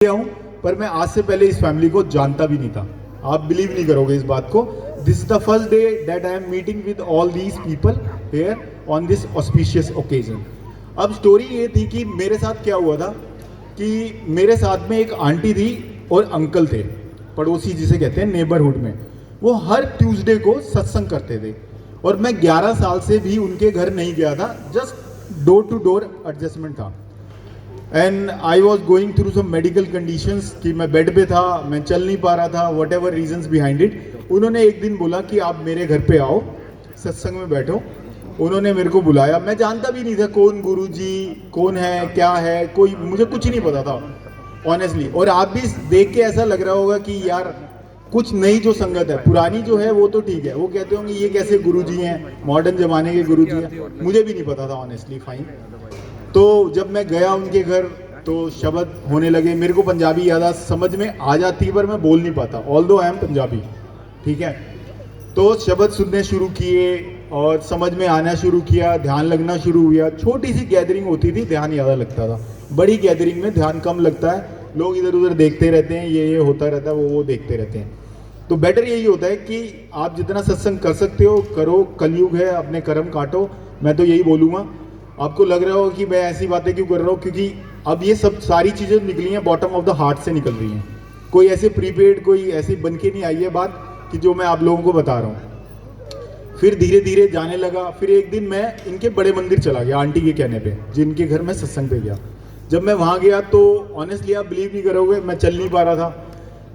गया हूँ, पर मैं आज से पहले इस फैमिली को जानता भी नहीं था। आप बिलीव नहीं करोगे इस बात को। This is the first day that I am meeting with all these people here on this auspicious occasion. अब स्टोरी ये थी कि मेरे साथ क्या हुआ था कि मेरे साथ में एक आंटी थी और अंकल थे, पड़ोसी जिसे कहते हैं नेबरहुड में। वो हर ट्यूसडे को सत्संग करते थे और मैं 11 साल से भी उनके घर नहीं गया था। Just door to door adjustment था and I was going through some medical conditions कि मैं बेड पे था, मैं चल नहीं पा रहा था, what ever regions behind it. उन्होंने एक दिन बोला कि आप मेरे घर पे आओ, सत्संग में बैठो। उन्होंने मेरे को बुलाया, मैं जानता भी नहीं था कौन गुरुजी कौन है क्या है, कोई मुझे कुछ नहीं पता था ऑनेस्टली। और आप भी देख के ऐसा लग रहा होगा कि यार कुछ नई जो संगत है, पुरानी जो है वो तो ठीक है, वो कहते होंगे ये कैसे गुरुजी हैं, मॉडर्न जमाने के गुरुजी हैं, मुझे भी नहीं पता था ऑनेस्टली। फाइन। तो जब मैं गया उनके घर तो शब्द होने लगे। मेरे को पंजाबी ज़्यादा समझ में आ जाती पर मैं बोल नहीं पाता, ऑल्दो आई एम पंजाबी, ठीक है। तो शब्द सुनने शुरू किए और समझ में आना शुरू किया, ध्यान लगना शुरू हुआ। छोटी सी गैदरिंग होती थी, ध्यान ज़्यादा लगता था। बड़ी गैदरिंग में ध्यान कम लगता है, लोग इधर उधर देखते रहते हैं, ये होता रहता है, वो देखते रहते हैं। तो बेटर यही होता है कि आप जितना सत्संग कर सकते हो करो, कलयुग है, अपने कर्म काटो। मैं तो यही बोलूँगा। आपको लग रहा हो कि मैं ऐसी बातें क्यों कर रहा हूँ, क्योंकि अब ये सब सारी चीज़ें निकली हैं बॉटम ऑफ द हार्ट से निकल रही हैं। कोई ऐसे प्रीपेड, कोई ऐसी बन के नहीं आई है बात कि जो मैं आप लोगों को बता रहा हूँ। फिर धीरे धीरे जाने लगा। फिर एक दिन मैं इनके बड़े मंदिर चला गया आंटी के कहने पे, जिनके घर मैं सत्संग पे गया। जब मैं वहाँ गया तो ऑनेस्टली आप बिलीव नहीं करोगे, मैं चल नहीं पा रहा था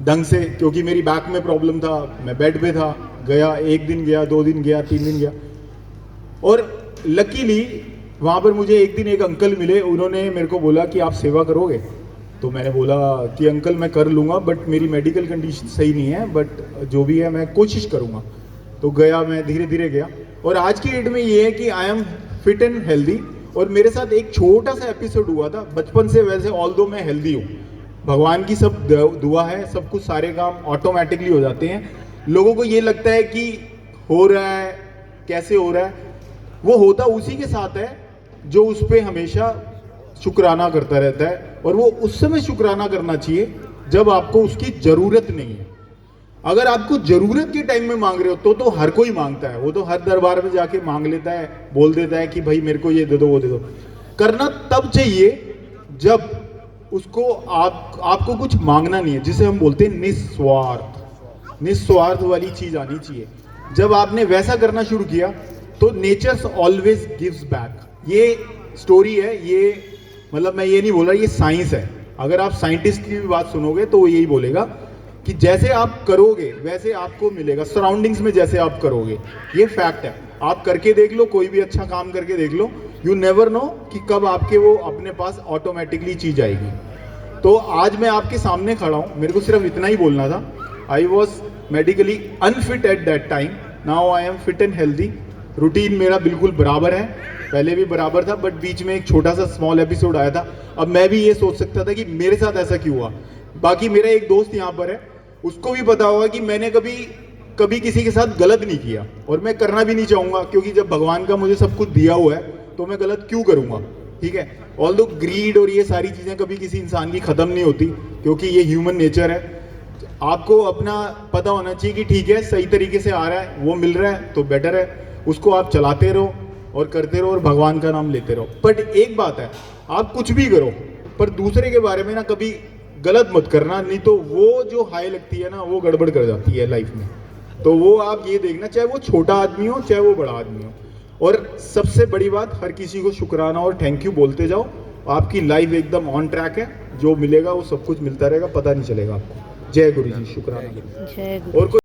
ढंग से, क्योंकि मेरी बैक में प्रॉब्लम था। मैं बेड पे था। गया, एक दिन गया, 2 दिन गया, 3 दिन गया। और लकीली वहाँ पर मुझे एक दिन एक अंकल मिले। उन्होंने मेरे को बोला कि आप सेवा करोगे। तो मैंने बोला कि अंकल मैं कर लूँगा, बट मेरी मेडिकल कंडीशन सही नहीं है, बट जो भी है मैं कोशिश करूँगा। तो गया, मैं धीरे धीरे गया। और आज की डेट में ये है कि I am fit and healthy. और मेरे साथ एक छोटा सा एपिसोड हुआ था बचपन से, वैसे ऑल्दो मैं हेल्दी हूँ, भगवान की सब दुआ है, सब कुछ सारे काम ऑटोमेटिकली हो जाते हैं। लोगों को ये लगता है कि हो रहा है, कैसे हो रहा है, वो होता उसी के साथ है जो उस पर हमेशा शुक्राना करता रहता है। और वो उस समय शुक्राना करना चाहिए जब आपको उसकी ज़रूरत नहीं है। अगर आपको ज़रूरत के टाइम में मांग रहे हो तो हर कोई मांगता है, वो तो हर दरबार में जाके मांग लेता है, बोल देता है कि भाई मेरे को ये दे दो, वो दे दो। करना तब चाहिए जब उसको आपको कुछ मांगना नहीं है, जिसे हम बोलते हैं निस्वार्थ। निस्वार्थ वाली चीज़ आनी चाहिए। जब आपने वैसा करना शुरू किया तो नेचर ऑलवेज गिव्स बैक। ये स्टोरी है, ये मतलब मैं ये नहीं बोल रहा, ये साइंस है। अगर आप साइंटिस्ट की भी बात सुनोगे तो वो यही बोलेगा कि जैसे आप करोगे वैसे आपको मिलेगा, सराउंडिंग्स में जैसे आप करोगे। ये फैक्ट है। आप करके देख लो, कोई भी अच्छा काम करके देख लो, यू नेवर नो कि कब आपके वो अपने पास ऑटोमेटिकली चीज आएगी। तो आज मैं आपके सामने खड़ा हूँ, मेरे को सिर्फ इतना ही बोलना था। I was medically unfit at that time, now I am fit and healthy. Routine मेरा बिल्कुल बराबर है, पहले भी बराबर था, बट बीच में एक छोटा सा स्मॉल एपिसोड आया था। अब मैं भी ये सोच सकता था कि मेरे साथ ऐसा क्यों हुआ। बाकी मेरा एक दोस्त यहाँ पर है, उसको भी पता होगा कि मैंने कभी किसी के साथ गलत नहीं किया, और मैं करना भी नहीं चाहूँगा, क्योंकि जब भगवान का मुझे सब कुछ दिया हुआ है तो मैं गलत क्यों करूँगा, ठीक है। ऑल्दो ग्रीड और ये सारी चीज़ें कभी किसी इंसान की ख़त्म नहीं होती, क्योंकि ये ह्यूमन नेचर है। आपको अपना पता होना चाहिए कि ठीक है, सही तरीके से आ रहा है, वो मिल रहा है तो बेटर है, उसको आप चलाते रहो और करते रहो और भगवान का नाम लेते रहो। बट एक बात है, आप कुछ भी करो पर दूसरे के बारे में ना कभी गलत मत करना, नहीं तो वो जो हाई लगती है ना वो गड़बड़ कर जाती है लाइफ में। तो वो आप ये देखना, चाहे वो छोटा आदमी हो चाहे वो बड़ा आदमी हो। और सबसे बड़ी बात, हर किसी को शुक्राना और थैंक यू बोलते जाओ। आपकी लाइफ एकदम ऑन ट्रैक है, जो मिलेगा वो सब कुछ मिलता रहेगा, पता नहीं चलेगा आपको। जय गुरु जी, शुक्राना। जय गुरु। और